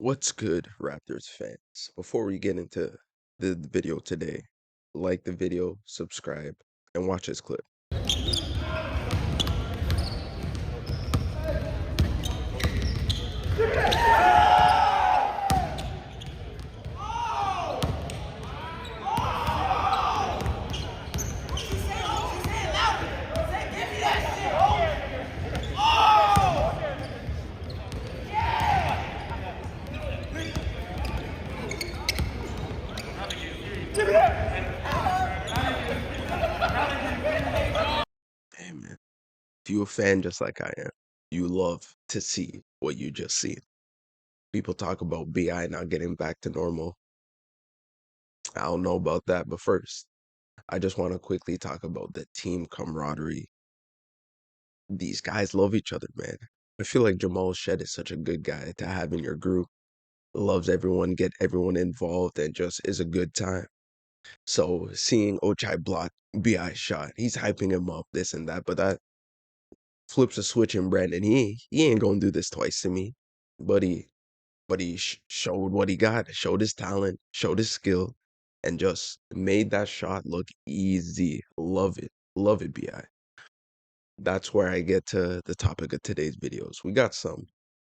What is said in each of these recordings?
What's good, Raptors fans? Before we get into the video today, like the video, subscribe, and watch this clip. Hey man, if you're a fan just like I am, you love to see what you just seen. People talk about BI not getting back to normal. I don't know about that, but first, I just want to quickly talk about the team camaraderie. These guys love each other, man. I feel like Jamal Shed is such a good guy to have in your group. Loves everyone, get everyone involved, and just is a good time. So seeing Ochai block BI shot, he's hyping him up, this and that, but that flips a switch in Brandon. He ain't gonna do this twice to me. But he showed what he got, showed his talent, showed his skill, and just made that shot look easy. Love it, Bi. That's where I get to the topic of today's videos. We got some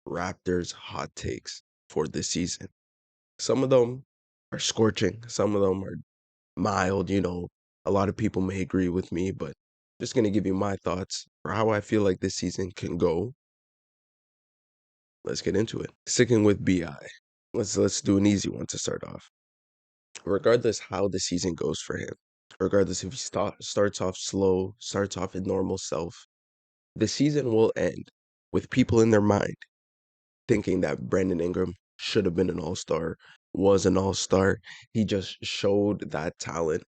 Raptors hot takes for this season. Some of them are scorching. Some of them are mild. A lot of people may agree with me, but just gonna give you my thoughts for how I feel like this season can go. Let's get into it. Sticking with BI. Let's do an easy one to start off. Regardless how the season goes for him, regardless if he starts off slow, starts off in normal self, the season will end with people in their mind thinking that Brandon Ingram should have been an all-star, was an all-star. He just showed that talent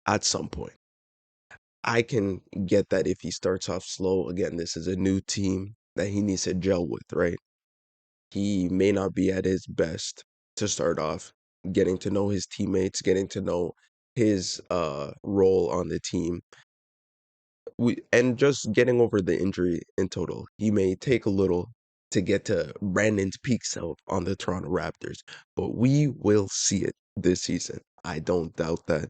at some point. I can get that if he starts off slow. Again, this is a new team that he needs to gel with, right? He may not be at his best to start off, getting to know his teammates, getting to know his role on the team. And just getting over the injury in total. He may take a little to get to Brandon's peak self on the Toronto Raptors, but we will see it this season. I don't doubt that.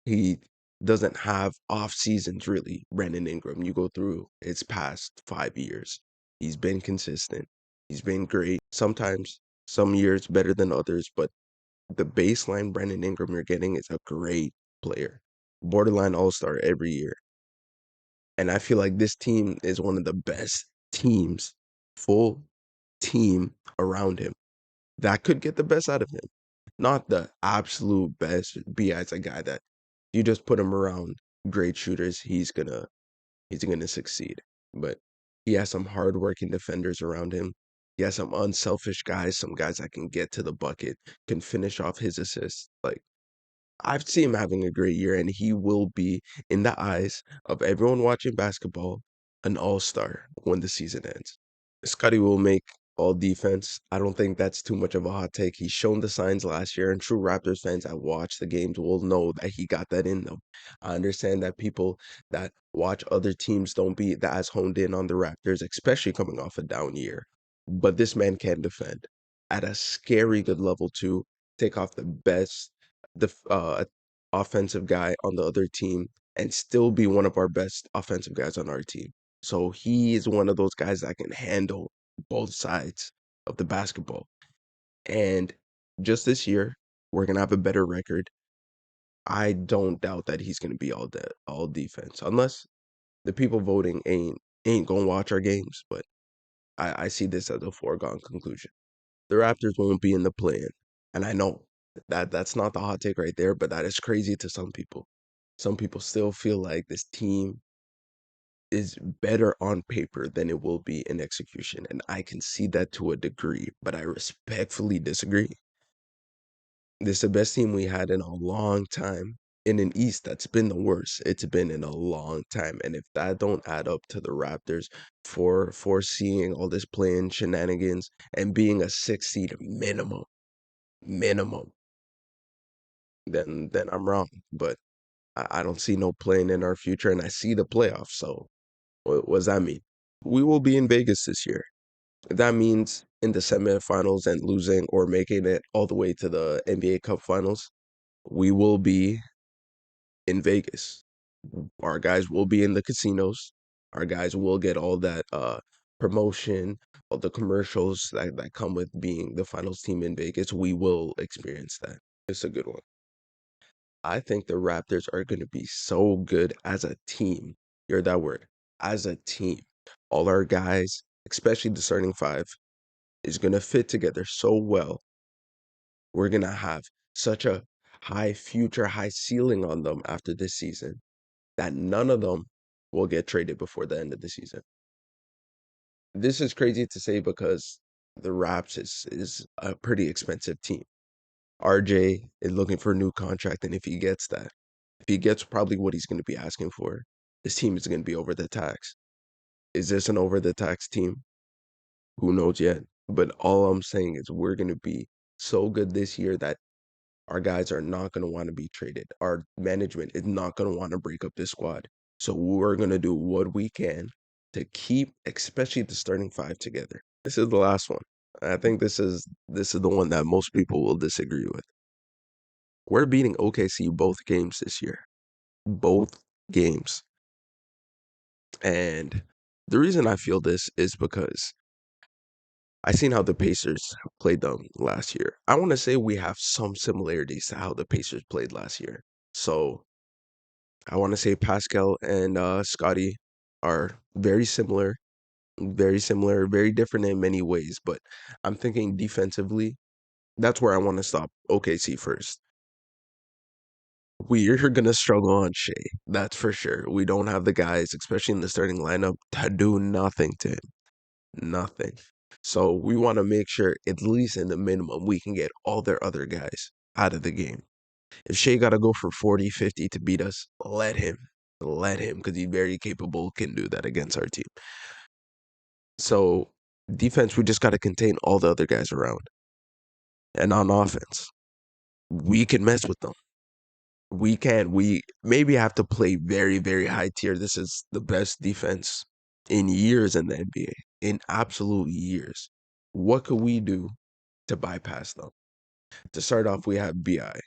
He doesn't have off seasons really, Brandon Ingram. You go through his past 5 years. He's been consistent. He's been great. Sometimes some years better than others, but the baseline Brandon Ingram you're getting is a great player. Borderline all-star every year. And I feel like this team is one of the best teams, full team around him that could get the best out of him. Not the absolute best. BI's a guy that you just put him around great shooters, he's gonna succeed. But he has some hardworking defenders around him. He has some unselfish guys, some guys that can get to the bucket, can finish off his assists. Like I see him having a great year, and he will be, in the eyes of everyone watching basketball, an all-star when the season ends. Scotty will make all defense. I don't think that's too much of a hot take. He's shown the signs last year, and true Raptors fans that watch the games will know that he got that in them. I understand that people that watch other teams don't be that as honed in on the Raptors, especially coming off a down year. But this man can defend at a scary good level too. Take off the best offensive guy on the other team and still be one of our best offensive guys on our team. So he is one of those guys that can handle both sides of the basketball. And just this year, we're gonna have a better record. I don't doubt that he's gonna be all defense, unless the people voting ain't gonna watch our games. But I see this as a foregone conclusion. The Raptors won't be in the play-in, and I know that's not the hot take right there, but that is crazy to some people. Some people still feel like this team is better on paper than it will be in execution, and I can see that to a degree, but I respectfully disagree. This is the best team we had in a long time in an East that's been the worst. It's been in a long time, and if that don't add up to the Raptors for foreseeing all this playing shenanigans and being a 6 seed minimum, then I'm wrong. But I don't see no playing in our future, and I see the playoffs. So what does that mean? We will be in Vegas this year. That means in the semifinals and losing or making it all the way to the NBA Cup Finals, we will be in Vegas. Our guys will be in the casinos. Our guys will get all that promotion, all the commercials that come with being the finals team in Vegas. We will experience that. It's a good one. I think the Raptors are going to be so good as a team. Hear that word, as a team. All our guys, especially the starting five, is going to fit together so well. We're going to have such a high future, high ceiling on them after this season that none of them will get traded before the end of the season. This is crazy to say because the Raps is a pretty expensive team. RJ is looking for a new contract, and if he gets that, if he gets probably what he's going to be asking for, his team is going to be over the tax. Is this an over the tax team? Who knows yet? But all I'm saying is we're going to be so good this year that our guys are not going to want to be traded. Our management is not going to want to break up this squad. So we're going to do what we can to keep, especially the starting five together. This is the last one. I think this is the one that most people will disagree with. We're beating OKC both games this year. Both games. And the reason I feel this is because I seen how the Pacers played them last year. I want to say we have some similarities to how the Pacers played last year. So I want to say Pascal and Scotty are very similar, very different in many ways. But I'm thinking defensively, that's where I want to stop OKC first. We're gonna struggle on Shea, that's for sure. We don't have the guys, especially in the starting lineup, to do nothing to him. Nothing. So we want to make sure, at least in the minimum, we can get all their other guys out of the game. If Shea got to go for 40, 50 to beat us, let him. Let him, because he's very capable, can do that against our team. So defense, we just got to contain all the other guys around. And on offense, we can mess with them. We can. We maybe have to play very, very high tier. This is the best defense in years in the NBA, in absolute years. What could we do to bypass them? To start off, we have BI,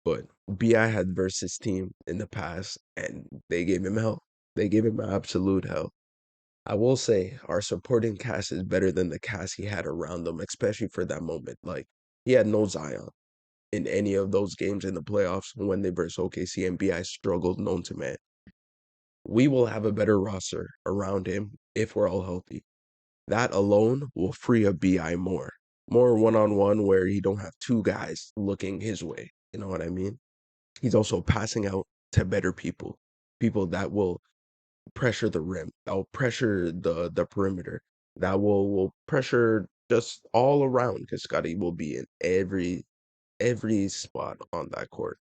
but BI had versus team in the past, and they gave him hell. They gave him absolute hell. I will say our supporting cast is better than the cast he had around them, especially for that moment. Like he had no Zion in any of those games in the playoffs when they versus OKC and BI struggled known to man. We will have a better roster around him if we're all healthy. That alone will free up BI more. More one-on-one where he don't have two guys looking his way. You know what I mean? He's also passing out to better people. People that will pressure the rim, that will pressure the perimeter, that will pressure just all around because Scotty will be in every spot on that court.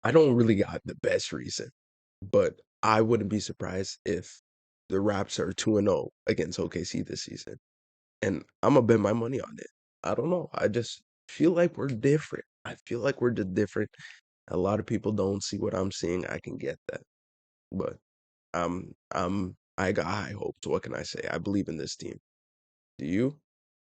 I don't really got the best reason, but I wouldn't be surprised if the Raps are 2-0 against OKC this season. And I'm gonna bet my money on it. I don't know. I just feel like we're different. I feel like we're just different. A lot of people don't see what I'm seeing. I can get that. But I got high hopes. What can I say? I believe in this team. Do you?